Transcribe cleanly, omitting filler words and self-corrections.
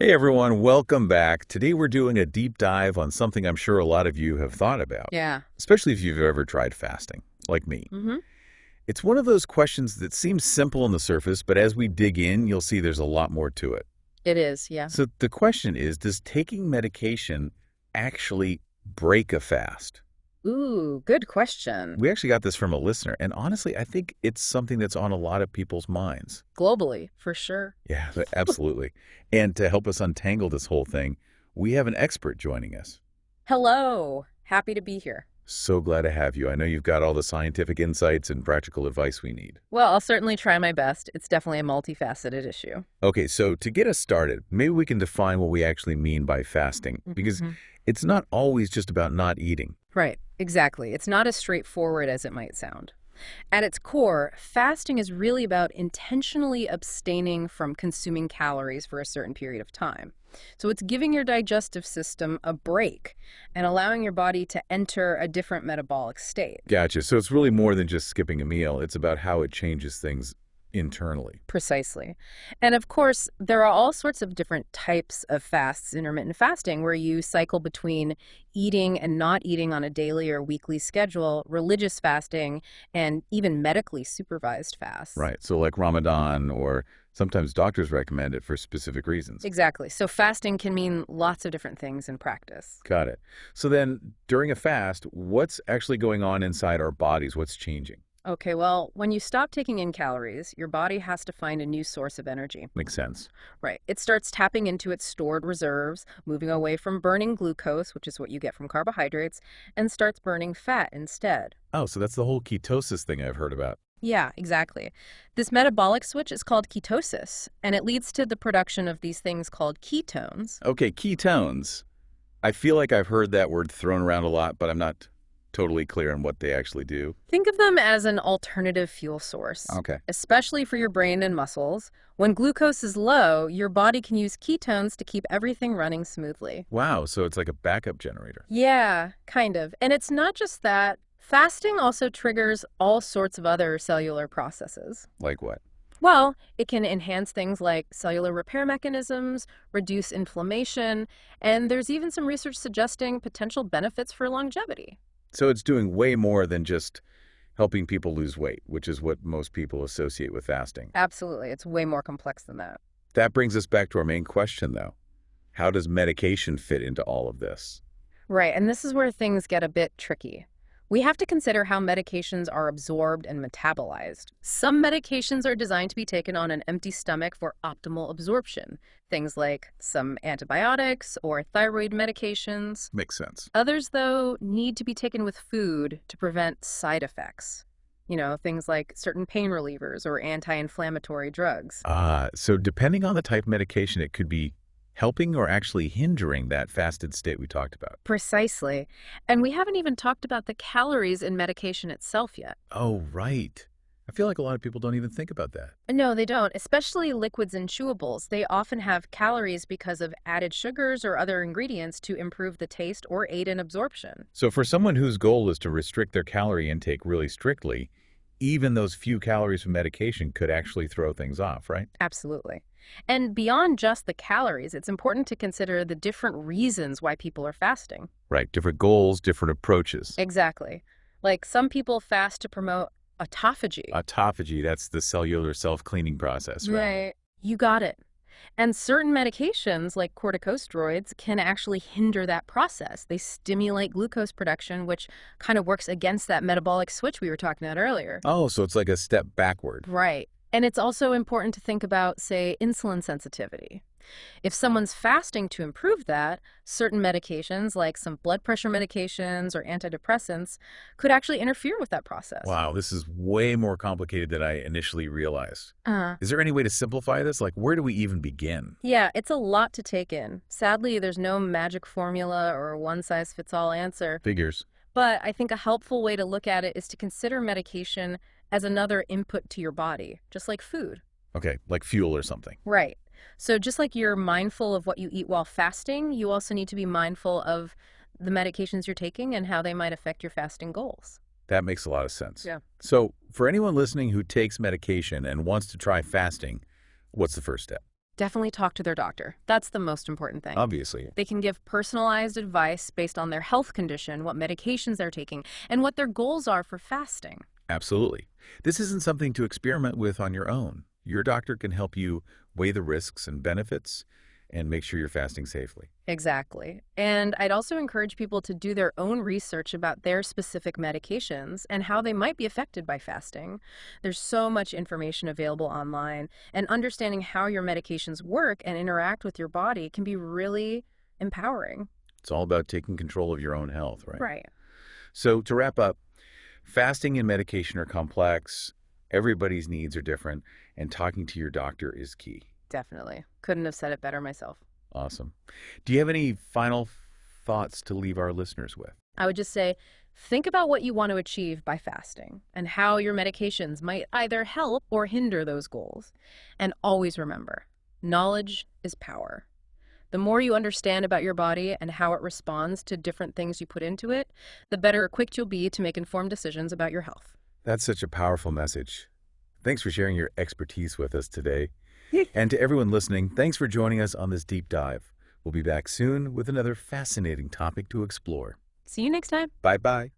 Hey everyone, welcome back. Today we're doing a deep dive on something I'm sure a lot of you have thought about, Yeah. especially if you've ever tried fasting, like me. hmm It's one of those questions that seems simple on the surface, but as we dig in, you'll see there's a lot more to it. It is, yeah. So the question is, does taking medication actually break a fast? Ooh, good question. We actually got this from a listener, and honestly, I think it's something that's on a lot of people's minds. Globally, for sure. Yeah, absolutely. And to help us untangle this whole thing, we have an expert joining us. Hello. Happy to be here. So glad to have you. I know you've got all the scientific insights and practical advice we need. Well, I'll certainly try my best. It's definitely a multifaceted issue. Okay, so to get us started, maybe we can define what we actually mean by fasting, because Mhm. it's not always just about not eating. Right, exactly. It's not as straightforward as it might sound. At its core, fasting is really about intentionally abstaining from consuming calories for a certain period of time. So it's giving your digestive system a break and allowing your body to enter a different metabolic state. Gotcha. So it's really more than just skipping a meal. It's about how it changes things internally. Precisely. And of course, there are all sorts of different types of fasts, intermittent fasting, where you cycle between eating and not eating on a daily or weekly schedule, religious fasting, and even medically supervised fasts. Right. So like Ramadan, or sometimes doctors recommend it for specific reasons. Exactly. So fasting can mean lots of different things in practice. Got it. So then during a fast, what's actually going on inside our bodies? What's changing? Okay, well, when you stop taking in calories, your body has to find a new source of energy. Makes sense. Right. It starts tapping into its stored reserves, moving away from burning glucose, which is what you get from carbohydrates, and starts burning fat instead. Oh, so that's the whole ketosis thing I've heard about. Yeah, exactly. This metabolic switch is called ketosis, and it leads to the production of these things called ketones. Okay, ketones. I feel like I've heard that word thrown around a lot, but I'm not totally clear on what they actually do. Think of them as an alternative fuel source, Okay. especially for your brain and muscles. When glucose is low, your body can use ketones to keep everything running smoothly. Wow, so it's like a backup generator. Yeah, kind of. And it's not just that. Fasting also triggers all sorts of other cellular processes. Like what? Well, it can enhance things like cellular repair mechanisms, reduce inflammation, and there's even some research suggesting potential benefits for longevity. So it's doing way more than just helping people lose weight, which is what most people associate with fasting. Absolutely. It's way more complex than that. That brings us back to our main question, though. How does medication fit into all of this? Right, and this is where things get a bit tricky. We have to consider how medications are absorbed and metabolized. Some medications are designed to be taken on an empty stomach for optimal absorption, things like some antibiotics or thyroid medications. Makes sense. Others, though, need to be taken with food to prevent side effects. Things like certain pain relievers or anti-inflammatory drugs. So depending on the type of medication, it could be helping or actually hindering that fasted state we talked about. Precisely. And we haven't even talked about the calories in medication itself yet. Oh, right. I feel like a lot of people don't even think about that. No, they don't, especially liquids and chewables. They often have calories because of added sugars or other ingredients to improve the taste or aid in absorption. So for someone whose goal is to restrict their calorie intake really strictly, even those few calories from medication could actually throw things off, right? Absolutely. And beyond just the calories, it's important to consider the different reasons why people are fasting. Right. Different goals, different approaches. Exactly. Like some people fast to promote autophagy. Autophagy, that's the cellular self-cleaning process, right? Right. You got it. And certain medications, like corticosteroids, can actually hinder that process. They stimulate glucose production, which kind of works against that metabolic switch we were talking about earlier. Oh, so it's like a step backward. Right. And it's also important to think about, say, insulin sensitivity. If someone's fasting to improve that, certain medications, like some blood pressure medications or antidepressants, could actually interfere with that process. Wow, this is way more complicated than I initially realized. Uh, Is there any way to simplify this? Like, where do we even begin? yeah, it's a lot to take in. Sadly, there's no magic formula or one-size-fits-all answer. Figures. But I think a helpful way to look at it is to consider medication as another input to your body, just like food. Okay, like fuel or something. Right. So just like you're mindful of what you eat while fasting, you also need to be mindful of the medications you're taking and how they might affect your fasting goals. That makes a lot of sense. Yeah. So for anyone listening who takes medication and wants to try fasting, what's the first step? Definitely talk to their doctor. That's the most important thing. Obviously. They can give personalized advice based on their health condition, what medications they're taking, and what their goals are for fasting. Absolutely. This isn't something to experiment with on your own. Your doctor can help you weigh the risks and benefits and make sure you're fasting safely. Exactly. And I'd also encourage people to do their own research about their specific medications and how they might be affected by fasting. There's so much information available online, and understanding how your medications work and interact with your body can be really empowering. It's all about taking control of your own health, right? Right. So to wrap up, fasting and medication are complex, everybody's needs are different, and talking to your doctor is key. Definitely. Couldn't have said it better myself. Awesome. Do you have any final thoughts to leave our listeners with? I would just say, think about what you want to achieve by fasting and how your medications might either help or hinder those goals. And always remember, knowledge is power. The more you understand about your body and how it responds to different things you put into it, the better equipped you'll be to make informed decisions about your health. That's such a powerful message. Thanks for sharing your expertise with us today. And to everyone listening, thanks for joining us on this deep dive. We'll be back soon with another fascinating topic to explore. See you next time. Bye-bye.